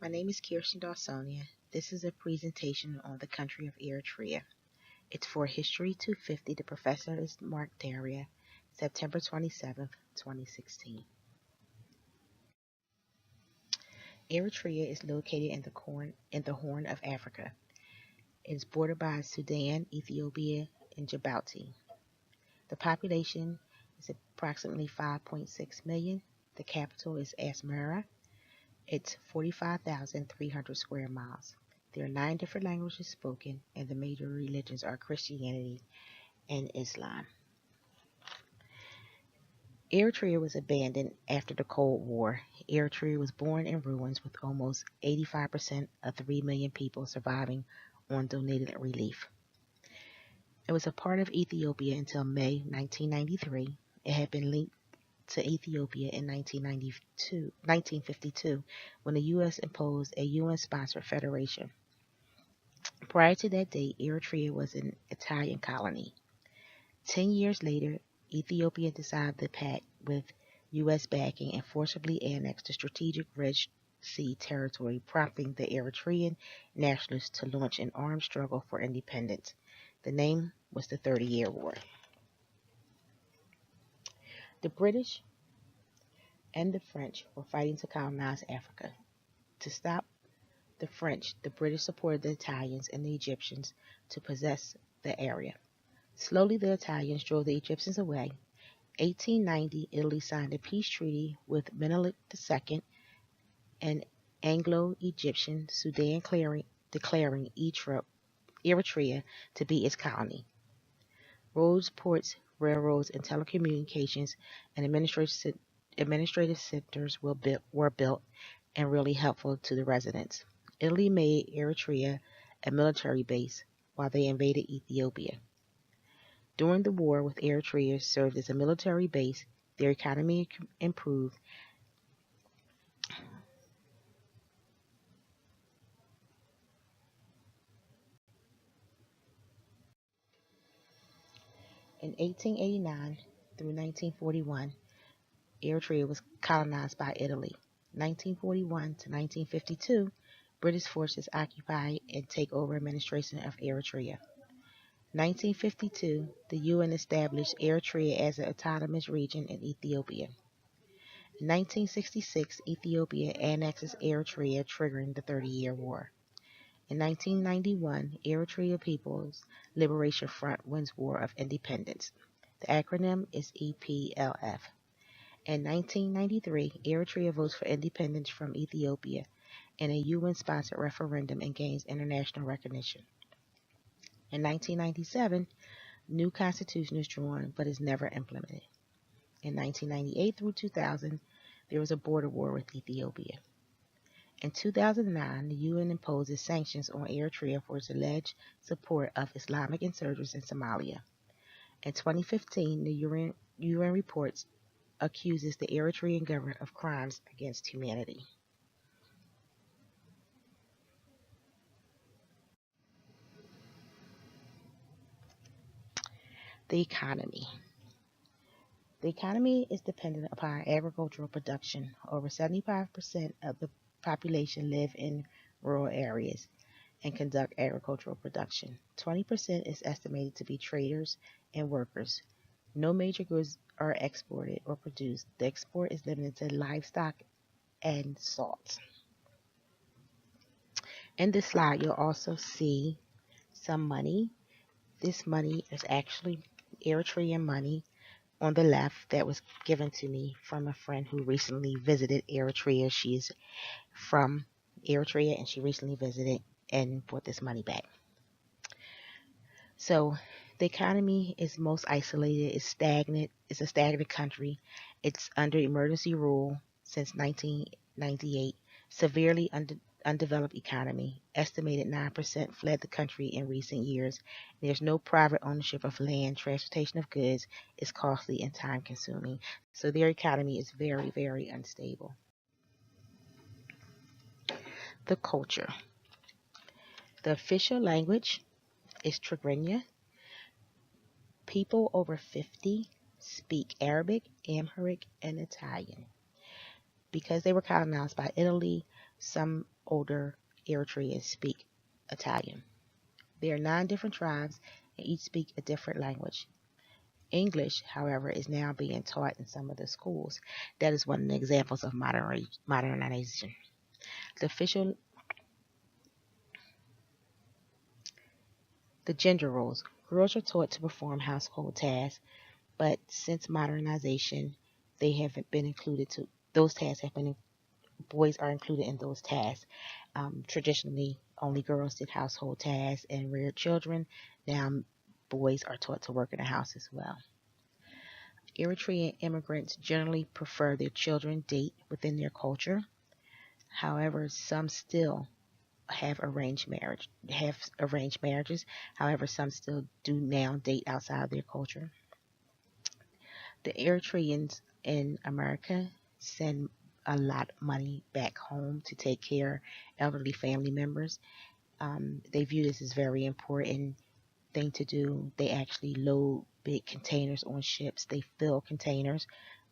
My name is Kirsten Dawsonia. This is a presentation on the country of Eritrea. It's for History 250. The professor is Mark Daria, September 27th, 2016. Eritrea is located in the Horn of Africa. It is bordered by Sudan, Ethiopia, and Djibouti. The population is approximately 5.6 million. The capital is Asmara. It's 45,300 square miles. There are 9 different languages spoken, and the major religions are Christianity and Islam. Eritrea was abandoned after the Cold War. Eritrea was born in ruins with almost 85% of 3 million people surviving on donated relief. It was a part of Ethiopia until May 1993. It had been linked to Ethiopia in 1952, when the U.S. imposed a UN-sponsored federation. Prior to that date, Eritrea was an Italian colony. 10 years later, Ethiopia decided to pact with U.S. backing and forcibly annexed the strategic Red Sea territory, prompting the Eritrean nationalists to launch an armed struggle for independence. The name was the 30-Year War. The British and the French were fighting to colonize Africa. To stop the French, the British supported the Italians and the Egyptians to possess the area. Slowly, the Italians drove the Egyptians away. 1890, Italy signed a peace treaty with Menelik II, an Anglo-Egyptian Sudan declaring Eritrea to be its colony. Roads, ports, railroads, and telecommunications and administrative centers were built and really helpful to the residents. Italy made Eritrea a military base while they invaded Ethiopia. During the war with Eritrea served as a military base, their economy improved. In 1889 through 1941, Eritrea was colonized by Italy. 1941 to 1952, British forces occupied and take over administration of Eritrea. 1952, the UN established Eritrea as an autonomous region in Ethiopia. In 1966, Ethiopia annexes Eritrea, triggering the 30-Year War. In 1991, Eritrea People's Liberation Front wins War of Independence. The acronym is EPLF. In 1993, Eritrea votes for independence from Ethiopia in a UN-sponsored referendum and gains international recognition. In 1997, new constitution is drawn but is never implemented. In 1998 through 2000, there was a border war with Ethiopia. In 2009, the UN imposes sanctions on Eritrea for its alleged support of Islamic insurgents in Somalia. In 2015, the UN reports accuses the Eritrean government of crimes against humanity. The economy. The economy is dependent upon agricultural production. Over 75% of the population live in rural areas and conduct agricultural production. 20% is estimated to be traders and workers. No major goods are exported or produced. The export is limited to livestock and salt. In this slide, you'll also see some money. This money is actually Eritrean money on the left that was given to me from a friend who recently visited Eritrea. She's from Eritrea and she recently visited and brought this money back. So the economy is most isolated, it's stagnant, it's a stagnant country. It's under emergency rule since 1998, severely undeveloped economy. Estimated 9% fled the country in recent years. There's no private ownership of land. Transportation of goods is costly and time consuming. So their economy is very, very unstable. The culture. The official language is Tigrinya. People over 50 speak Arabic, Amharic, and Italian. Because they were colonized by Italy, Some older Eritreans speak Italian. There are 9 different tribes and each speak a different language. English, however, is now being taught in some of the schools. That is one of the examples of modernization. The official, the gender roles. Girls are taught to perform household tasks, but since modernization, they haven't been included to those tasks have been boys are included in those tasks. Traditionally, only girls did household tasks and reared children. Now, boys are taught to work in the house as well. Eritrean immigrants generally prefer their children date within their culture. However, some still have arranged marriages. However, some still do now date outside of their culture. The Eritreans in America send a lot of money back home to take care of elderly family members. They view this as very important thing to do. They actually load big containers on ships. They fill containers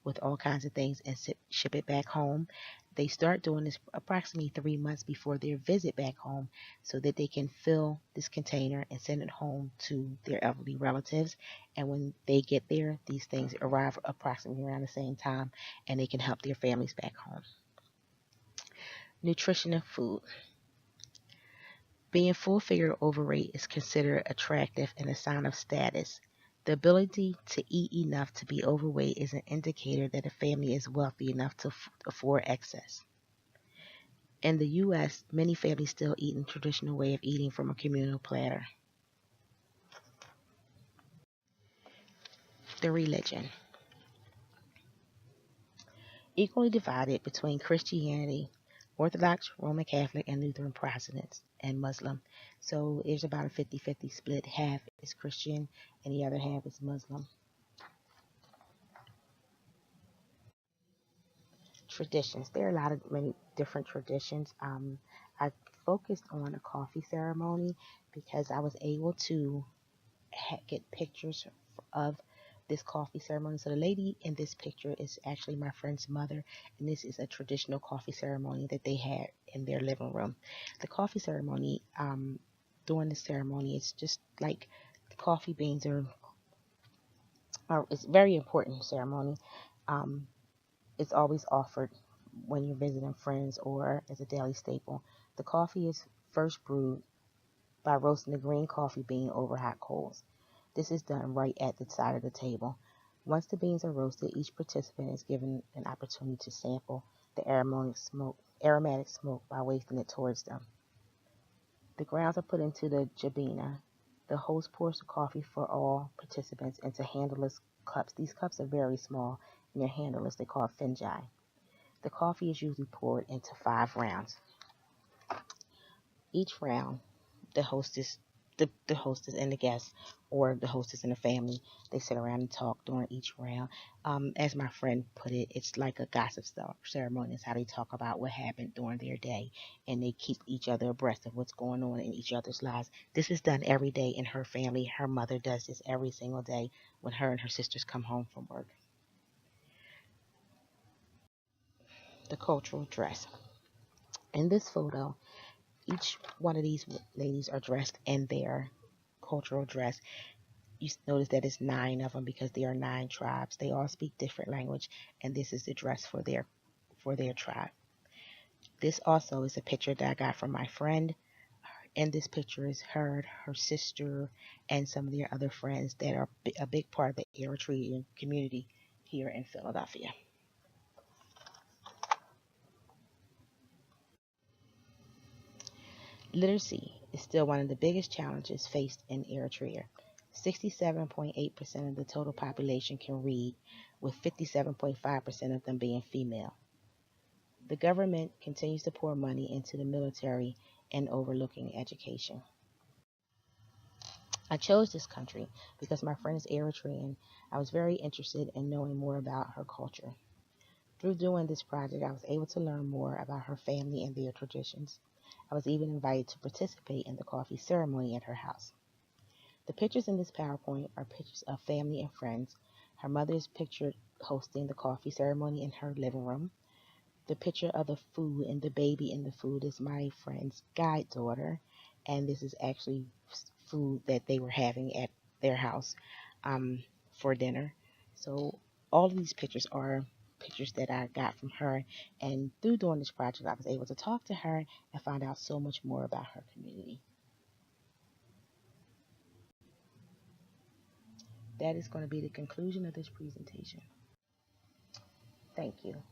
with all kinds of things and ship it back home. They start doing this approximately 3 months before their visit back home so that they can fill this container and send it home to their elderly relatives. And when they get there, these things arrive approximately around the same time and they can help their families back home. Nutrition and food. Being full figure overweight is considered attractive and a sign of status. The ability to eat enough to be overweight is an indicator that a family is wealthy enough to afford excess. In the U.S., many families still eat in the traditional way of eating from a communal platter. The religion. Equally divided between Christianity, Orthodox, Roman Catholic, and Lutheran Protestants, and Muslim. So there's about a 50-50 split. Half is Christian and the other half is Muslim. Traditions. There are a lot of many different traditions. I focused on a coffee ceremony because I was able to get pictures of this coffee ceremony. So the lady in this picture is actually my friend's mother, and this is a traditional coffee ceremony that they had in their living room. The coffee ceremony, during the ceremony, it's just like the coffee beans are it's a very important ceremony. Um, it's always offered when you're visiting friends or as a daily staple. The coffee is first brewed by roasting the green coffee bean over hot coals. This is done right at the side of the table. Once the beans are roasted, each participant is given an opportunity to sample the aromatic smoke by wafting it towards them. The grounds are put into the jabina. The host pours the coffee for all participants into handleless cups. These cups are very small and they're handleless. They're called finjai. The coffee is usually poured into 5 rounds. Each round, the hostess, the hostess and the guests, or the hostess and the family, they sit around and talk during each round. As my friend put it, it's like a gossip ceremony. It's how they talk about what happened during their day, and they keep each other abreast of what's going on in each other's lives. This is done every day in her family. Her mother does this every single day when her and her sisters come home from work. The cultural dress. In this photo, each one of these ladies are dressed in their cultural dress. You notice that it's 9 of them because there are 9 tribes. They all speak different language, and this is the dress for their tribe. This also is a picture that I got from my friend. In this picture is her sister, and some of their other friends that are a big part of the Eritrean community here in Philadelphia. Literacy is still one of the biggest challenges faced in Eritrea. 67.8% of the total population can read, with 57.5% of them being female. The government continues to pour money into the military and overlooking education. I chose this country because my friend is Eritrean. I was very interested in knowing more about her culture. Through doing this project, I was able to learn more about her family and their traditions. I was even invited to participate in the coffee ceremony at her house. The pictures in this PowerPoint are pictures of family and friends. Her mother is pictured hosting the coffee ceremony in her living room. The picture of the food and the baby in the food is my friend's guide daughter, and this is actually food that they were having at their house um, for dinner. So all of these pictures are pictures that I got from her, and through doing this project, I was able to talk to her and find out so much more about her community. That is going to be the conclusion of this presentation. Thank you.